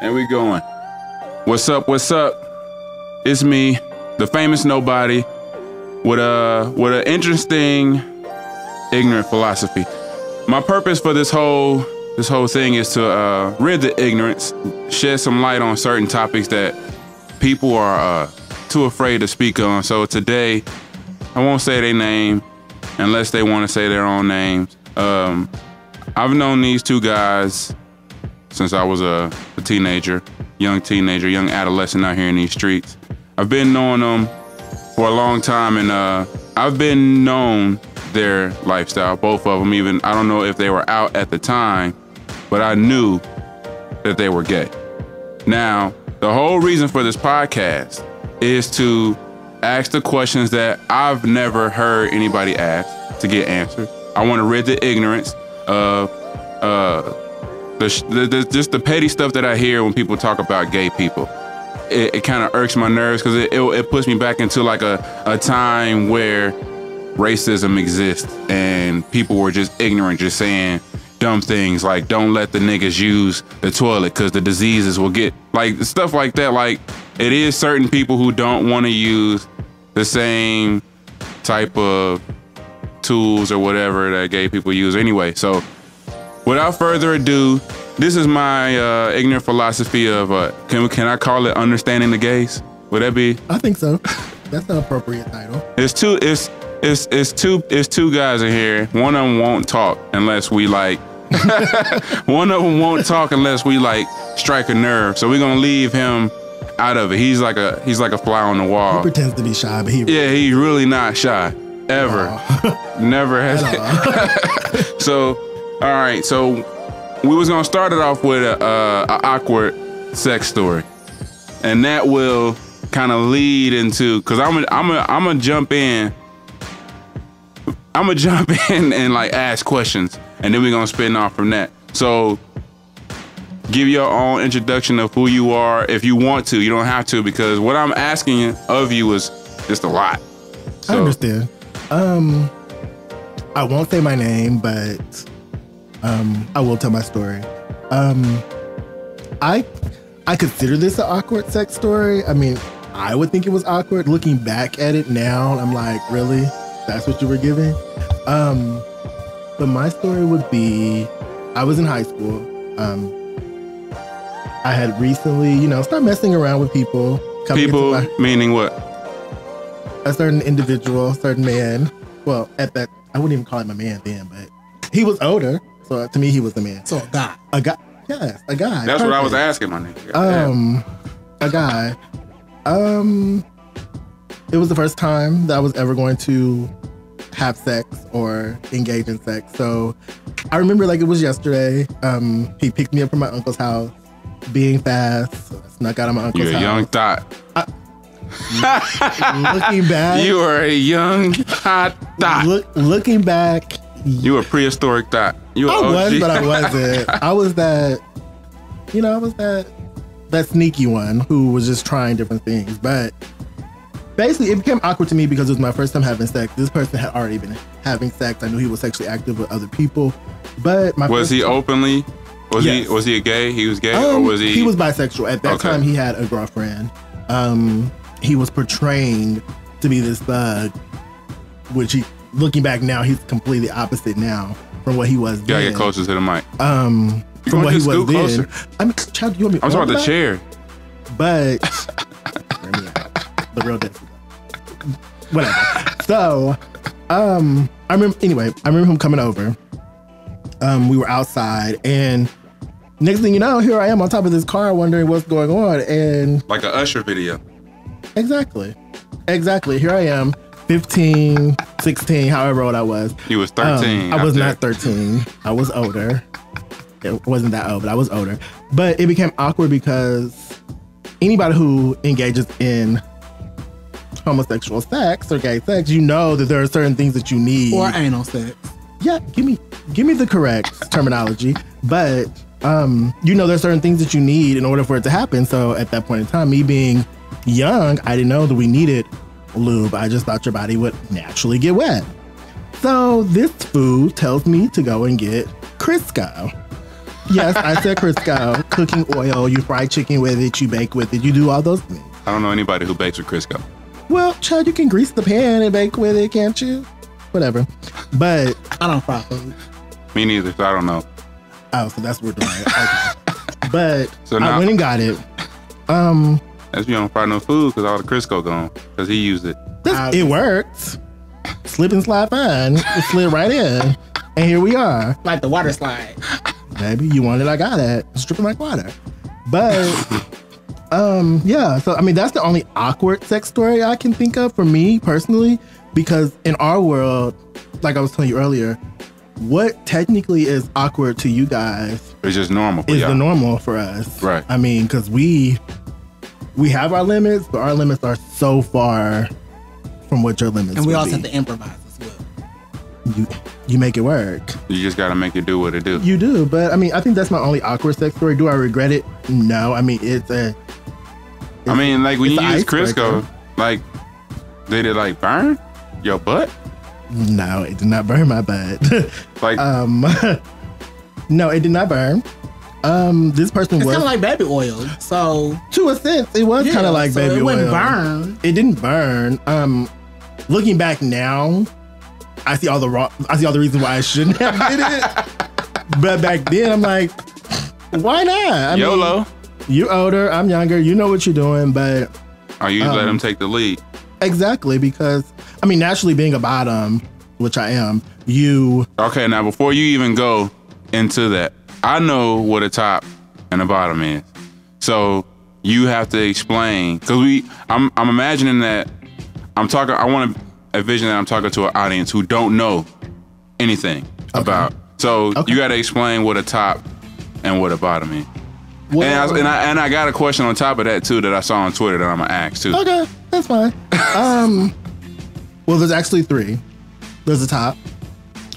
And we going. What's up? What's up? It's me, the famous nobody, with an interesting, ignorant philosophy. My purpose for this whole thing is to rid the ignorance, shed some light on certain topics that people are too afraid to speak on. So today, I won't say their name unless they want to say their own names. I've known these two guys since I was a teenager, young adolescent out here in these streets. I've been knowing them for a long time, and I've been known their lifestyle, both of them. Even I don't know if they were out at the time, but I knew that they were gay. Now, the whole reason for this podcast is to ask the questions that I've never heard anybody ask to get answered. I want to rid the ignorance of just the petty stuff that I hear when people talk about gay people. It kind of irks my nerves because it puts me back into like a time where racism exists and people were just ignorant, just saying dumb things like don't let the niggas use the toilet because the diseases will get, like stuff like that. Like it is certain people who don't want to use the same type of tools or whatever that gay people use anyway. So without further ado, this is my ignorant philosophy of can I call it understanding the gays? Would that be? I think so. That's an appropriate title. It's two guys in here. One of them won't talk unless we like. One of them won't talk unless we like strike a nerve. So we're gonna leave him out of it. He's like a fly on the wall. He pretends to be shy, but he's really not shy ever. Never has. So all right, so we was gonna start it off with a awkward sex story, and that will kind of lead into, because I'm gonna jump in and like ask questions, and then we're gonna spin off from that. So give your own introduction of who you are if you want to. You don't have to, because what I'm asking of you is just a lot. So, I understand. I won't say my name, but I will tell my story. I consider this an awkward sex story. I mean, I would think it was awkward. Looking back at it now, I'm like, really? That's what you were giving? But my story would be, I was in high school. I had recently, started messing around with people. People meaning what? A certain individual, a certain man. Well, at that, I wouldn't even call him a man then, but he was older. So to me, he was a man. So a guy. Yes, a guy. That's perfect. What I was asking, my nigga. A guy. It was the first time that I was ever going to have sex or engage in sex. So I remember like it was yesterday. He picked me up from my uncle's house, being fast. So I snuck out of my uncle's house. You're a young thought. Looking back. You are a young hot thought. Looking back. You were prehistoric thought. You were I OG. was, but I wasn't. I was that, that sneaky one who was just trying different things. But basically, it became awkward to me because it was my first time having sex. This person had already been having sex. I knew he was sexually active with other people. But was he openly? Was he a gay? He was gay, or was he? He was bisexual. At that time, he had a girlfriend. He was portraying to be this thug, which he. Looking back now, he's completely opposite now from what he was then. Gotta get closer to the mic. From what he was then. I mean, child, you want me? I'm talking about the chair. But the real death. Whatever. So, I remember him coming over. We were outside, and next thing you know, here I am on top of this car, wondering what's going on, and like a Usher video. Exactly. Here I am. 15, 16, however old I was. You was 13. I was not 13. I was older. It wasn't that old, but I was older. But it became awkward because anybody who engages in homosexual sex or gay sex, you know that there are certain things that you need. Or anal sex. Yeah, give me the correct terminology. But there's certain things that you need in order for it to happen. So at that point in time, me being young, I didn't know that we needed lube. I just thought your body would naturally get wet. So this food tells me to go and get Crisco. Yes, I said Crisco. Cooking oil, you fry chicken with it, you bake with it, you do all those things. I don't know anybody who bakes with Crisco. Well, child, you can grease the pan and bake with it, can't you? Whatever. But I don't fry food. Me neither, so I don't know. oh, so that's what we're doing. Okay. But So I now- went and got it. That's you don't fry no food because all the Crisco gone because he used it. It worked. Slip and slide fine. It slid right in. And here we are. Like the water slide. Baby, you want it, I got it. It's dripping like water. But yeah, so I mean that's the only awkward sex story I can think of for me personally, because in our world, like I was telling you earlier, what technically is awkward to you guys It's just normal. is Yeah. the normal for us. Right. I mean, because we have our limits, but our limits are so far from what your limits And we would also be. have to improvise as well. You make it work. You just gotta make it do what it do. You do, but I mean, I think that's my only awkward sex story. Do I regret it? No. I mean, it's a. I mean, like when it's you an use icebreaker. Crisco, like did it like burn your butt? No, it did not burn my butt. Like No, it did not burn. This person It's was, kind of like baby oil. So to a sense, it was kind of like so baby it oil. wouldn't burn. It didn't burn. Looking back now, I see all the reasons why I shouldn't have did it. But back then, I'm like, why not? I mean, YOLO. you older, I'm younger. You know what you're doing, but Or you let him take the lead. exactly because I mean, naturally being a bottom, which I am, you Okay, now before you even go into that, I know what a top and a bottom is. So you have to explain because I'm imagining that I want to envision that I'm talking to an audience who don't know anything about. So you got to explain what a top and what a bottom is. well, And I got a question on top of that too that I saw on Twitter that I'm gonna ask too. okay, that's fine. Well, there's actually three. There's a top,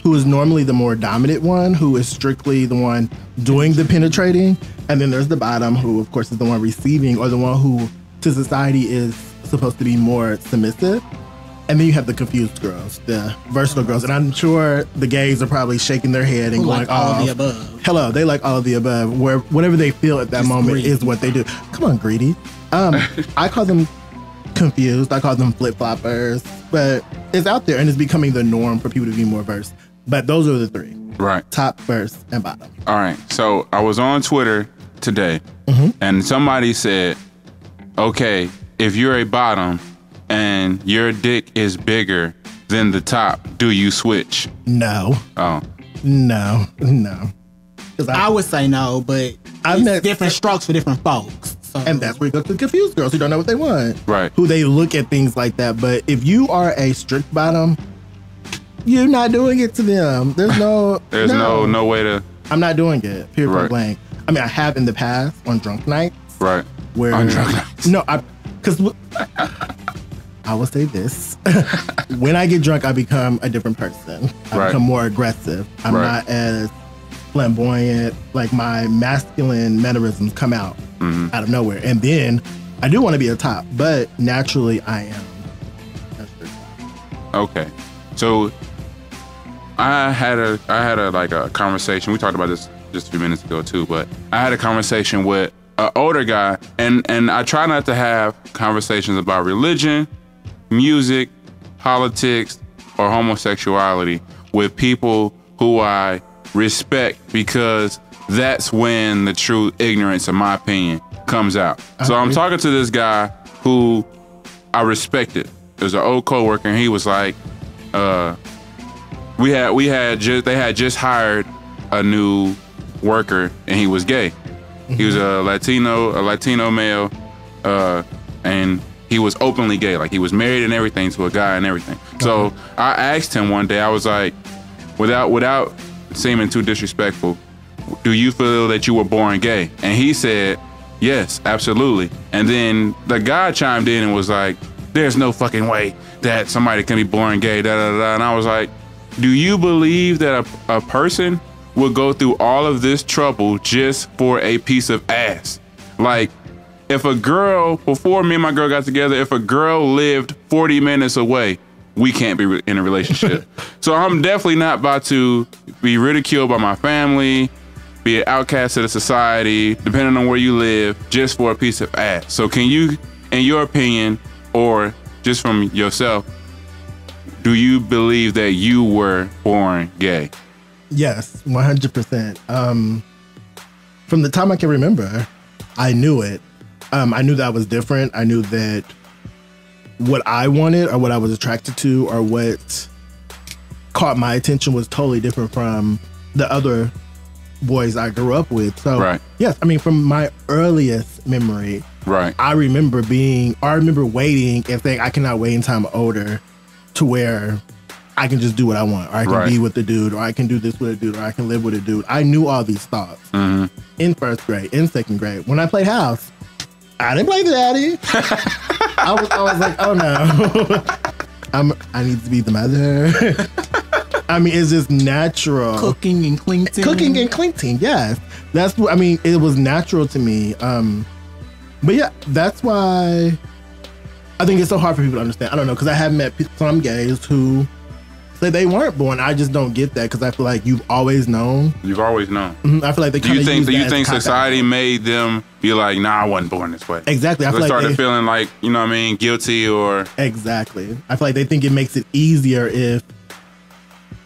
who is normally the more dominant one, who is strictly the one doing the penetrating. And then there's the bottom, who of course is the one receiving, or the one who to society is supposed to be more submissive. And then you have the confused girls, the versatile girls. And I'm sure the gays are probably shaking their head and Who going, like all oh, of the above. hello, they like all of the above, where whatever they feel at that Just moment greedy. is what they do. Come on, greedy. I call them confused. I call them flip-floppers. But it's out there and it's becoming the norm for people to be more versed. But those are the three. Right. Top, verse, and bottom. All right. So I was on Twitter today and somebody said, okay, if you're a bottom and your dick is bigger than the top, do you switch? No. Oh, No. 'Cause I would say no, but I've it's met- different strokes for different folks. So and that's where you go to the confused girls who don't know what they want. right. Who they look at things like that. But if you are a strict bottom, you're not doing it to them. There's no There's no way to, I'm not doing it. Period. Right. Point blank. I mean, I have in the past on drunk nights right. where On drunk nights. No, because I will say this: when I get drunk, I become a different person. I Right. become more aggressive. I'm Right. not as flamboyant. Like my masculine mannerisms come out out of nowhere, and then I do want to be a top, but naturally I am. a strict bottom. Okay. So I had a like a conversation. We talked about this just a few minutes ago too, but I had a conversation with an older guy, and I try not to have conversations about religion, music, politics, or homosexuality with people who I respect, because that's when the true ignorance, in my opinion, comes out. So I'm talking to this guy who I respected. It was an old coworker, and he was like, they had just hired a new worker, and he was gay. He was a Latino male, and he was openly gay. Like he was married and everything to a guy and everything. So I asked him one day, I was like, without seeming too disrespectful, do you feel that you were born gay? And he said, yes, absolutely. And then the guy chimed in and was like, there's no fucking way that somebody can be born gay, da da da. And I was like, do you believe that a person would go through all of this trouble just for a piece of ass? Like, if a girl, before me and my girl got together, if a girl lived 40 minutes away, we can't be in a relationship. So I'm definitely not about to be ridiculed by my family, be an outcast of the society, depending on where you live, just for a piece of ass. So can you, in your opinion, or just from yourself, do you believe that you were born gay? Yes, 100%. From the time I can remember, I knew it. I knew that I was different. I knew that what I wanted or what I was attracted to or what caught my attention was totally different from the other boys I grew up with. So, Right. yes, I mean, from my earliest memory, Right. I remember waiting and saying, I cannot wait until I'm older to where I can just do what I want, or I can Right. be with the dude, or I can do this with a dude, or I can live with a dude. I knew all these thoughts in first grade, in second grade. When I played house, I didn't play the daddy. I was like, oh no, I need to be the mother. I mean, it's just natural. Cooking and cleaning. Cooking and cleaning, yes. That's what I mean. It was natural to me. But yeah, that's why I think it's so hard for people to understand. I don't know, because I have met some gays who say they weren't born. I just don't get that because I feel like you've always known. You've always known. I feel like they Do you kind of think society made them be like, nah, I wasn't born this way? Exactly. I They feel like started feeling like, you know what I mean, guilty or... Exactly. I feel like they think it makes it easier if,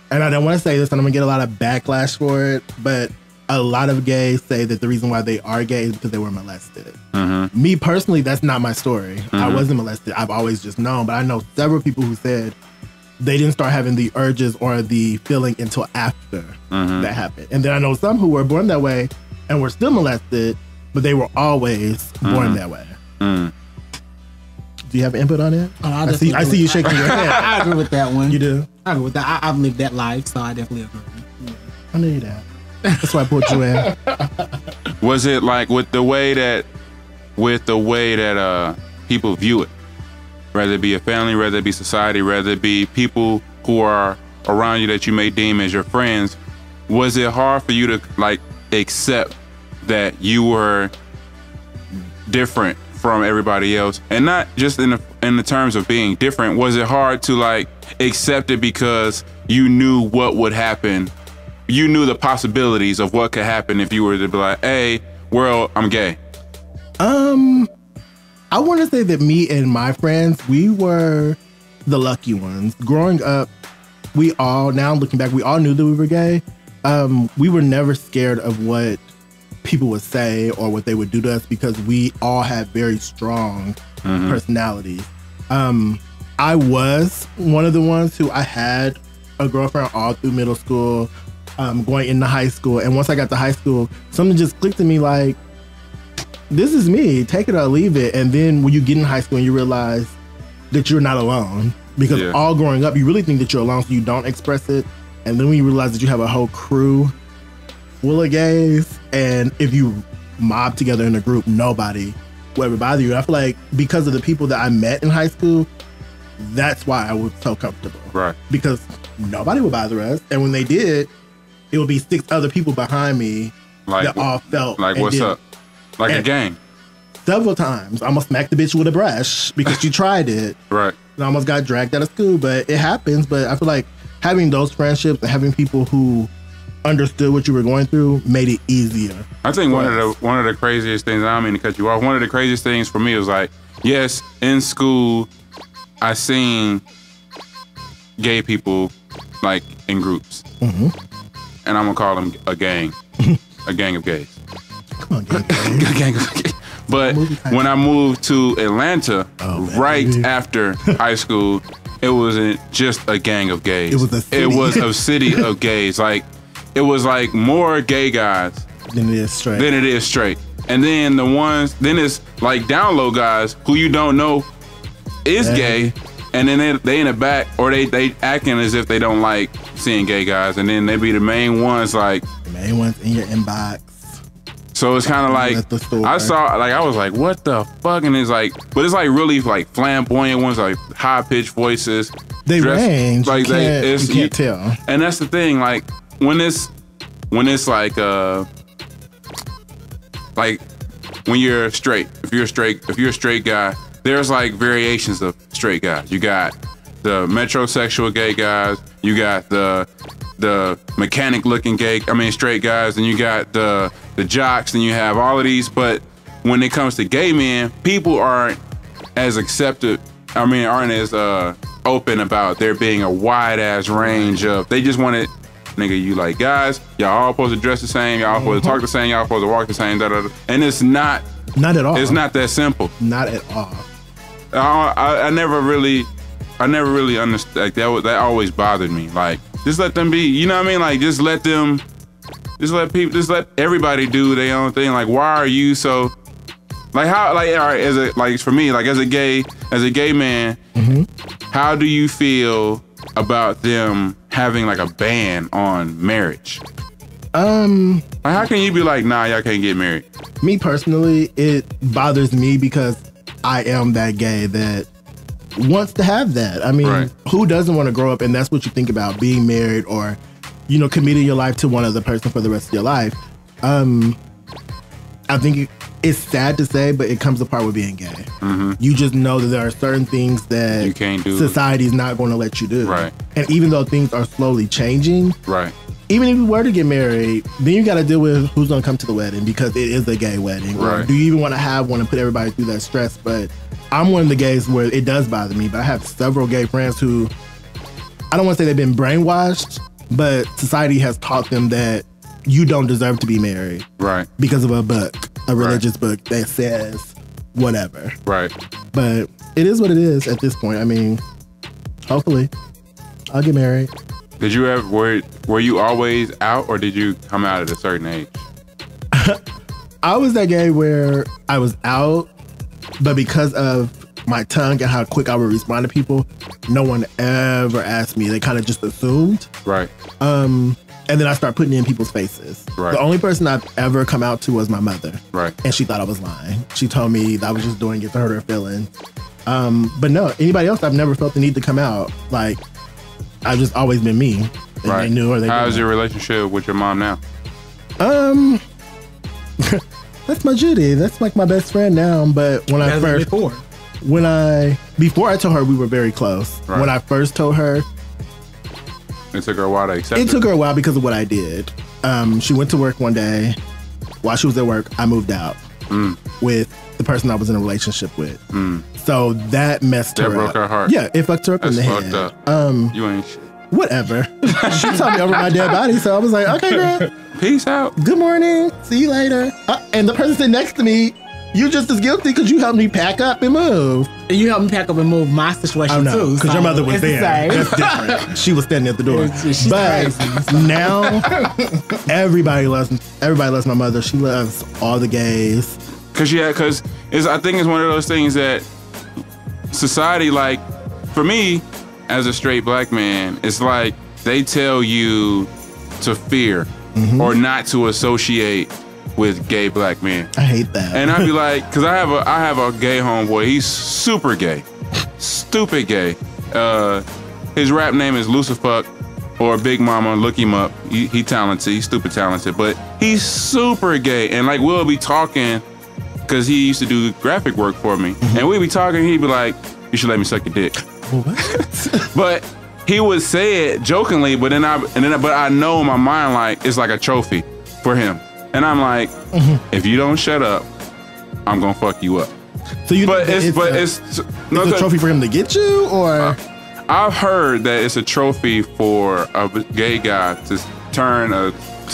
and I don't want to say this and I'm going to get a lot of backlash for it, but a lot of gays say that the reason why they are gay is because they were molested. Me personally, that's not my story. I wasn't molested. I've always just known, but I know several people who said they didn't start having the urges or the feeling until after that happened. And then I know some who were born that way and were still molested, but they were always born that way. Do you have input on it? Oh, I see you shaking your head. I agree with that one. You do? I agree with that. I've lived that life, so I definitely agree. Yeah. I knew that. That's why I put you in. Was it like with the way that people view it, whether it be a family, whether it be society, whether it be people who are around you that you may deem as your friends, was it hard for you to like accept that you were different from everybody else, and not just in the terms of being different? Was it hard to like accept it because you knew what would happen? You knew the possibilities of what could happen if you were to be like, hey, world, I'm gay. I want to say that me and my friends, we were the lucky ones. Growing up, now looking back, we all knew that we were gay. We were never scared of what people would say or what they would do to us because we all had very strong personalities. I was one of the ones who I had a girlfriend all through middle school, going into high school. And once I got to high school, something just clicked to me like, this is me, take it or leave it. And then when you get in high school and you realize that you're not alone, because all growing up, you really think that you're alone, so you don't express it. And then when you realize that you have a whole crew full of gays, and if you mob together in a group, nobody will ever bother you. I feel like because of the people that I met in high school, that's why I was so comfortable. Right. Because nobody would bother us. And when they did, it would be 6 other people behind me that all felt like, what's up? Like a gang. Several times, I almost smacked the bitch with a brush because she tried it. Right. And I almost got dragged out of school, but it happens. But I feel like having those friendships and having people who understood what you were going through made it easier. I think one of the craziest things, I don't mean to cut you off, one of the craziest things for me was like, yes, in school, I seen gay people like in groups. And I'm gonna call them a gang. A gang of gays. Come on, gay. A gang of gays. But when I moved to Atlanta, right after high school, it wasn't just a gang of gays. It was a city. It was a city of gays. Like, it was like more gay guys than it is straight. And then then it's like down low guys who you don't know is gay, and then they in the back, or they acting as if they don't like seeing gay guys, and then they be the main ones, like the main ones in your inbox. So it's kind of like, I saw, like, I was like, what the fuck? And it's like, but it's like really like flamboyant ones, like high pitched voices. They range, like you can't tell. And that's the thing, like when it's like when you're straight, if you're a straight guy, there's like variations of straight guys. You got the metrosexual gay guys, you got the the mechanic looking straight guys, and you got the jocks, and you have all of these. But when it comes to gay men, people aren't as aren't as open about there being a wide ass range of. They just want it, nigga. You like guys? Y'all all supposed to dress the same. Y'all supposed to talk the same. Y'all supposed to walk the same. And it's not at all. It's not that simple. Not at all. I never really understood. Like that always bothered me. Like, just let them be. You know what I mean? Like, just let everybody do their own thing. Like, why are you so? Like, how? Like, all right, for me, like as a gay man, how do you feel about them having like a ban on marriage? Like, how can you be like, nah, y'all can't get married? Me personally, it bothers me because I am that gay that wants to have that. I mean, right. Who doesn't want to grow up and that's what you think about, being married or, committing your life to one other person for the rest of your life. I think it's sad to say, but it comes apart with being gay. Mm-hmm. You just know that there are certain things that you can't do. Society's not going to let you do. Right. And even though things are slowly changing, right. Even if you were to get married, then you got to deal with who's going to come to the wedding because it is a gay wedding. Right. Or do you even want to have one and put everybody through that stress? But I'm one of the gays where it does bother me. But I have several gay friends who, I don't want to say they've been brainwashed, but society has taught them that you don't deserve to be married. Right. Because of a book, a religious book that says whatever. Right. But it is what it is at this point. I mean, hopefully I'll get married. Did you ever, were you always out or did you come out at a certain age? I was that gay where I was out, but because of my tongue and how quick I would respond to people, no one ever asked me. They kind of just assumed. Right. And then I start putting it in people's faces. Right. The only person I've ever come out to was my mother. Right. And she thought I was lying. She told me that I was just doing it to hurt her feelings. But no, anybody else, I've never felt the need to come out. Like, I've just always been me. And right. They knew or they didn't. How's your relationship with your mom now? That's my Judy. That's like my best friend now. But when before I told her, we were very close. Right. When I first told her, it took her a while to accept it. It took her a while because of what I did. She went to work one day. While she was at work, I moved out with the person I was in a relationship with. So that messed her up. That broke her heart. Yeah, it fucked her up in the head. Up. You ain't shit. Whatever. She told me over my dead body, so I was like, okay, girl. Peace out. Good morning. See you later. And the person sitting next to me, you're just as guilty because you helped me pack up and move. And you helped me pack up and move my situation too. Because your mother was there. That's different. She was standing at the door. But now everybody loves my mother. She loves all the gays. Because I think it's one of those things that society, like, for me, as a straight black man, it's like they tell you to fear or not to associate with gay black men. I hate that. And I'd be like, because I have a gay homeboy. He's super gay, stupid gay. His rap name is Lucifuck or Big Mama. Look him up. He talented. He's stupid talented, but he's super gay. And like we'll be talking because he used to do graphic work for me, and we'd be talking. He'd be like, "You should let me suck your dick." What? But he would say it jokingly, but I know in my mind like it's like a trophy for him. And I'm like, if you don't shut up, I'm gonna fuck you up. So it's a trophy for him to get you, or I've heard that it's a trophy for a gay guy to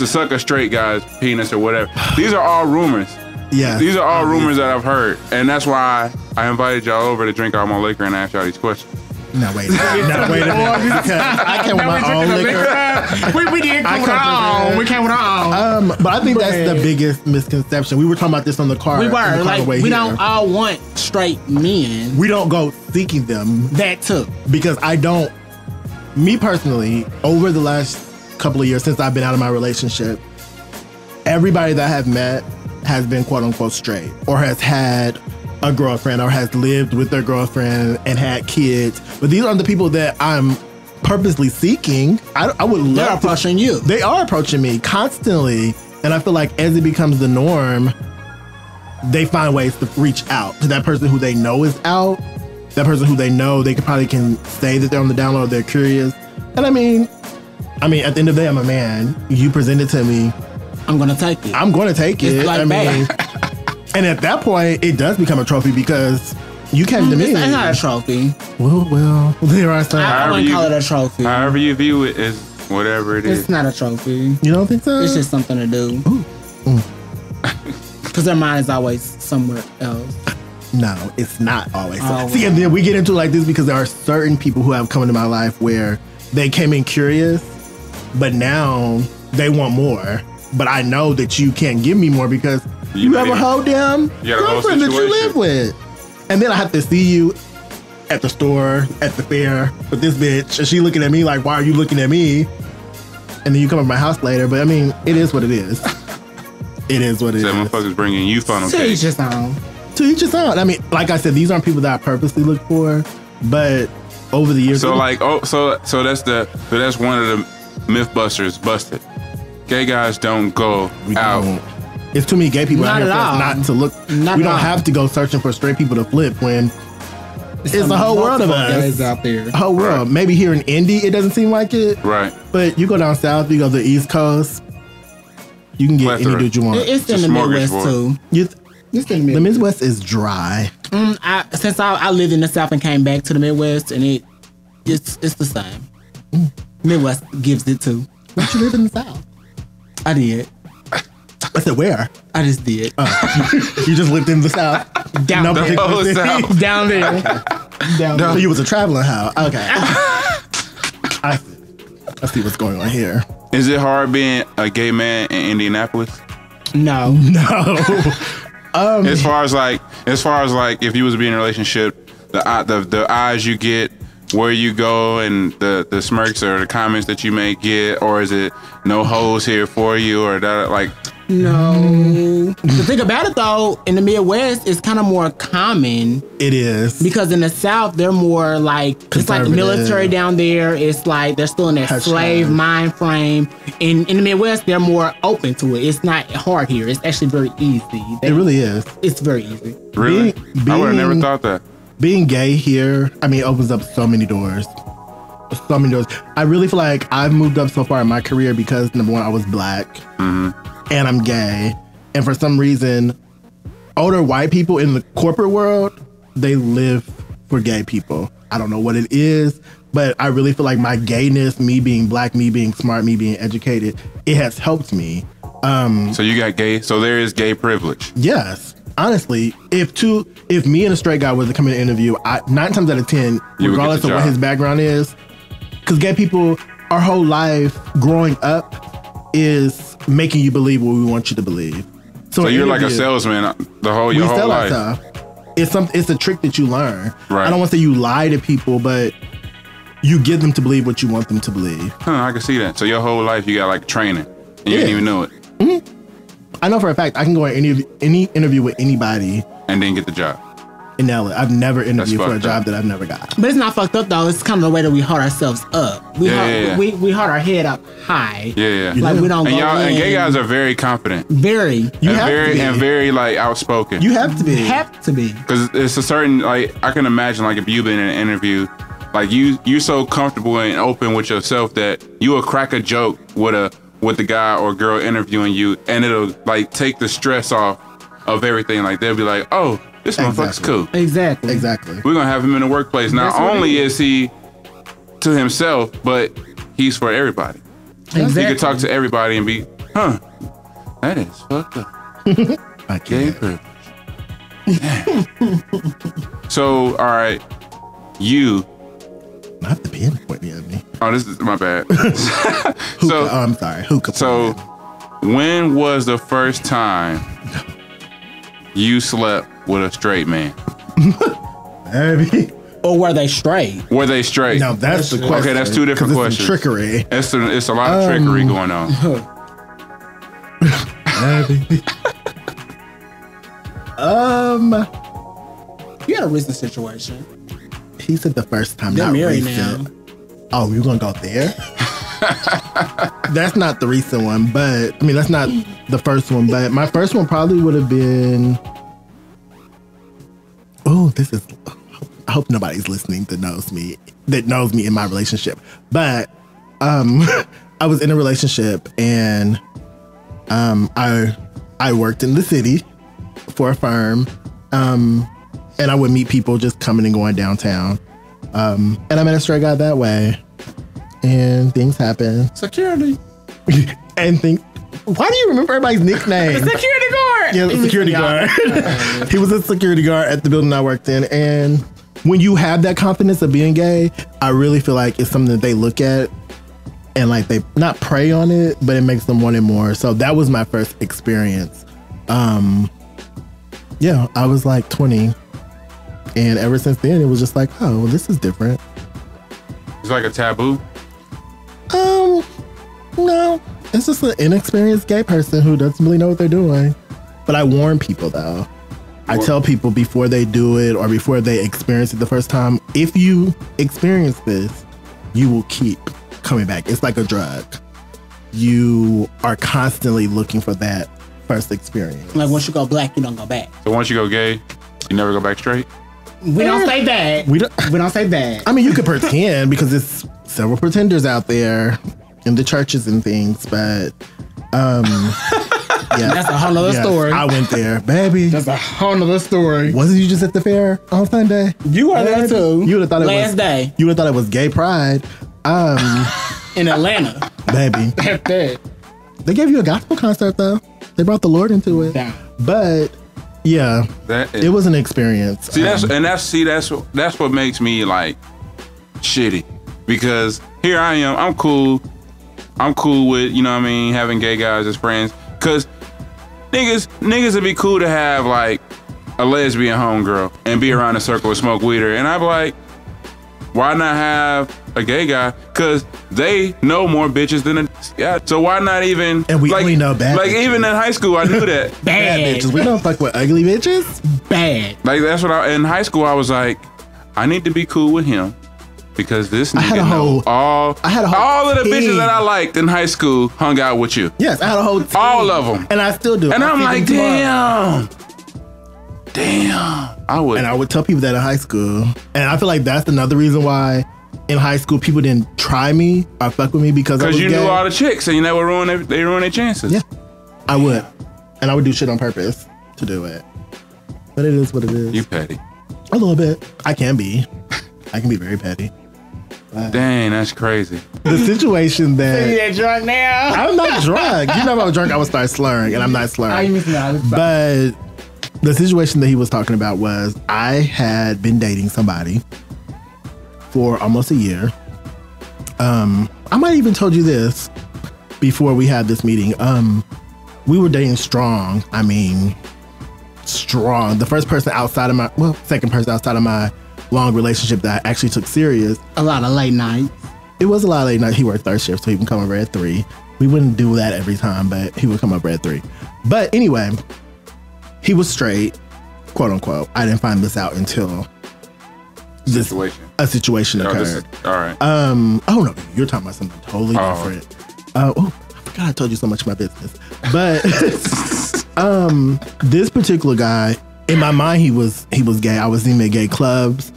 suck a straight guy's penis or whatever. These are all rumors. Yeah, these are all rumors that I've heard, and that's why I invited y'all over to drink all my liquor and ask y'all these questions. No, wait a minute. Because I came with my own liquor. We did come with our own. We came with our own. But I think that's the biggest misconception. We were talking about this on the car. We were. Like, we don't all want straight men. We don't go seeking them. That too. Because me personally, over the last couple of years since I've been out of my relationship, everybody that I have met has been quote unquote straight or has had a girlfriend or has lived with their girlfriend and had kids. But these aren't the people that I'm purposely seeking. I would love They're approaching you. They are approaching me constantly. And I feel like as it becomes the norm, they find ways to reach out to that person who they know is out. That person who they know they probably can say that they're on the down low, they're curious. And I mean, I mean, at the end of the day, I'm a man. You present it to me. I'm gonna take it. I'm going to take it. It's like I mean, and at that point, it does become a trophy because you came to me. It's not a trophy. Well, there are some. I wouldn't call it a trophy. However you view it is whatever it is. It's not a trophy. You don't think so? It's just something to do. Because their mind is always somewhere else. No, it's not always. Oh, See, and then we get into like this because there are certain people who have come into my life where they came in curious, but now they want more. But I know that you can't give me more because you have a whole damn girlfriend that you live with. And then I have to see you at the store, at the fair with this bitch, and she looking at me like, why are you looking at me? And then you come to my house later. But I mean, it is what it is. It is what it is. Motherfuckers bringing you funnel To cake. each his own. To each his own. I mean, like I said, these aren't people that I purposely look for, but over the years. So like, so that's one of the Mythbusters busted. Gay guys don't go out. Don't. It's too many gay people out here for us not to look. We don't have to go searching for straight people to flip when it's a whole world of us out there. A whole world. Right. Maybe here in Indy, it doesn't seem like it. Right. But you go down south, you go to the East Coast, you can get any dude you want. It's in the Midwest too. The Midwest is dry. Since I lived in the South and came back to the Midwest, and it's the same. Midwest gives it too. But you live in the South. I did. I said where? I just did. You just lived in the South. Down there. South. Down there. Down there. So you was a traveling how? Okay. I see what's going on here. Is it hard being a gay man in Indianapolis? No. As far as like, if you was to be in a relationship, the eyes you get, where you go, and the smirks or the comments that you may get, or is it no hoes here for you, or that like? No. The thing about it though, in the Midwest, it's kind of more common. It is. Because in the South, they're more like, it's like the military down there. It's like they're still in that slave mind frame. In the Midwest, they're more open to it. It's not hard here. It's actually very easy. It really is. It's very easy. Really? I would have never thought that. Being gay here, I mean, opens up so many doors. So many doors. I really feel like I've moved up so far in my career because, number one, I was black. And I'm gay. And for some reason, older white people in the corporate world, they live for gay people. I don't know what it is, but I really feel like my gayness, me being black, me being smart, me being educated, it has helped me. So you got gay, so there is gay privilege. Yes. Honestly, if me and a straight guy was to come in an interview, 9 times out of 10, regardless of what his background is, because gay people, our whole life growing up is making you believe what we want you to believe. So you're like a salesman your whole life. It's a trick that you learn. Right. I don't want to say you lie to people, but you get them to believe what you want them to believe. I can see that. So your whole life you got like training, and you didn't even know it. I know for a fact I can go in any interview with anybody and then get the job. And nail it. I've never interviewed for a job that I've never got. But it's not fucked up though. It's kind of the way that we hold ourselves up. We hold our head up high. Yeah. Like we don't. And gay guys are very confident. Very. And very like outspoken. You have to be. Have to be. Because it's a certain like I can imagine like if you've been in an interview, like you're so comfortable and open with yourself that you will crack a joke with the guy or girl interviewing you, and it'll like take the stress off of everything. Like they'll be like, oh, this motherfucker's cool. Exactly. We're gonna have him in the workplace. Not only is he to himself, but he's for everybody. Exactly. He could talk to everybody and be, that is fucked up. I Gay privilege. So, all right, you. I have to pinpoint me at me. Oh, this is my bad. I'm sorry. So, when was the first time you slept with a straight man? Maybe. Or were they straight? Were they straight? No, that's the question. Okay, that's two different questions. Trickery. It's a lot of trickery going on. You had a recent situation. He said the first time. They're not married recent. now. Oh, you're gonna go there? That's not the recent one, but I mean that's not the first one. But my first one probably would have been. Oh, this is. I hope nobody's listening that knows me in my relationship. But I was in a relationship and I worked in the city for a firm, and I would meet people just coming and going downtown. And I met a straight guy that way, and things happen. Security. And things. Why do you remember everybody's nickname? The security guard. Yeah, the security guard. He was a security guard at the building I worked in, and when you have that confidence of being gay, I really feel like it's something that they look at and like they not prey on it, but it makes them want it more. So that was my first experience. Yeah, I was like 20, and ever since then it was just like, oh, well, this is different. It's like a taboo. No, it's just an inexperienced gay person who doesn't really know what they're doing. But I warn people though. I tell people before they do it or before they experience it the first time, if you experience this, you will keep coming back. It's like a drug. You are constantly looking for that first experience. Like once you go black, you don't go back. So once you go gay, you never go back straight? We don't say that. We don't say that. I mean, you could pretend because there's several pretenders out there in the churches and things, but yeah, that's a whole nother story. I went there, baby. That's a whole nother story. Wasn't you just at the fair on Sunday? You were there too. You would have thought it was last day. You would have thought it was gay pride. In Atlanta, baby. They gave you a gospel concert though. They brought the Lord into it. Damn. But yeah, it was an experience. See, that's what makes me like shitty, because here I am. I'm cool with, you know what I mean, having gay guys as friends. Cause niggas would be cool to have like a lesbian homegirl and be around a circle with smoke weeder. And I'm like, why not have a gay guy? Cause they know more bitches than a yeah. So why not even? And we only know bad. Like bitches. Even in high school, I knew that. Bad bitches. We don't fuck with ugly bitches. Bad. Like that's what in high school I was like, I need to be cool with him. Because this nigga know all of the bitches that I liked in high school hung out with you. Yes, I had a whole team. All of them. And I still do. And I'm like, damn. I would. And I would tell people that in high school. And I feel like that's another reason why in high school people didn't try me or fuck with me because I was you gay. Knew all the chicks and you never ruin their chances. Yeah, I would. And I would do shit on purpose to do it. But it is what it is. You petty. A little bit. I can be very petty. Dang, that's crazy. The situation that... You're drunk now? I'm not drunk. You know if I was drunk, I would start slurring, and I'm not slurring. But the situation that he was talking about was I had been dating somebody for almost a year. I might even told you this before we had this meeting. We were dating strong. I mean, strong. The first person outside of second person outside of my long relationship that I actually took serious. A lot of late nights. It was a lot of late night. He worked third shift, so he would come over at 3. We wouldn't do that every time, but he would come over at 3. But anyway, he was straight, quote unquote. I didn't find this out until a situation occurred. All right. Oh no, you're talking about something totally different. I forgot I told you so much of my business. But this particular guy, in my mind, he was gay. I was seeing him at gay clubs.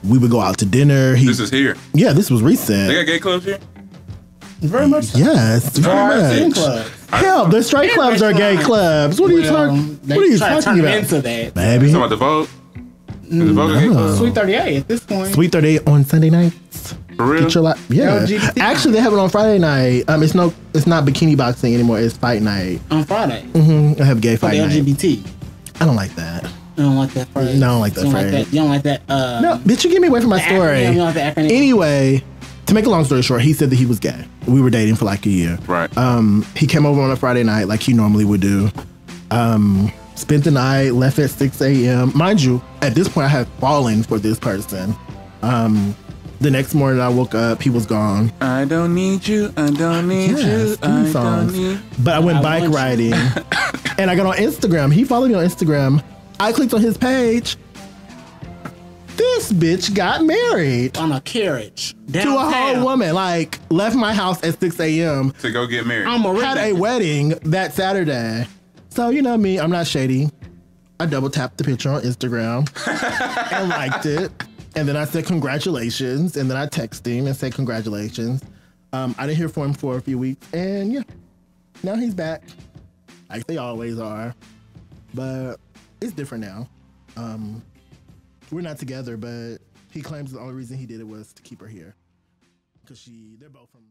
We would go out to dinner. This is here. Yeah, this was recent. They got gay clubs here? Very much so. Yes, very much. Hell, the straight clubs are gay clubs. What are you talking? What are you talking about? Into that, baby. You talking about the Vogue? The Vogue gay club? Sweet 38 at this point. Sweet 38 on Sunday nights. For real? Get your yeah. LGBT. Actually, they have it on Friday night. It's not bikini boxing anymore. It's fight night on Friday. Mm-hmm. I have gay fight night. LGBT. I don't like that. I don't like that phrase. No, I don't like that phrase. You don't like that? No, bitch, you get me away from my story. You don't like the acronym. Anyway, to make a long story short, he said that he was gay. We were dating for like a year. Right. He came over on a Friday night like he normally would do. Spent the night, left at 6 a.m. Mind you, at this point, I had fallen for this person. The next morning, I woke up. He was gone. I don't need you. I don't need you. I don't need. But I went bike riding, and I got on Instagram. He followed me on Instagram. I clicked on his page. This bitch got married on a carriage downtown. To a whole woman. Like left my house at 6 a.m. to go get married. Had a wedding that Saturday. So you know me, I'm not shady. I double tapped the picture on Instagram and liked it. And then I said congratulations. And then I texted him and said congratulations. I didn't hear from him for a few weeks, and yeah, now he's back, like they always are. But it's different now. We're not together, but he claims the only reason he did it was to keep her here because they're both from.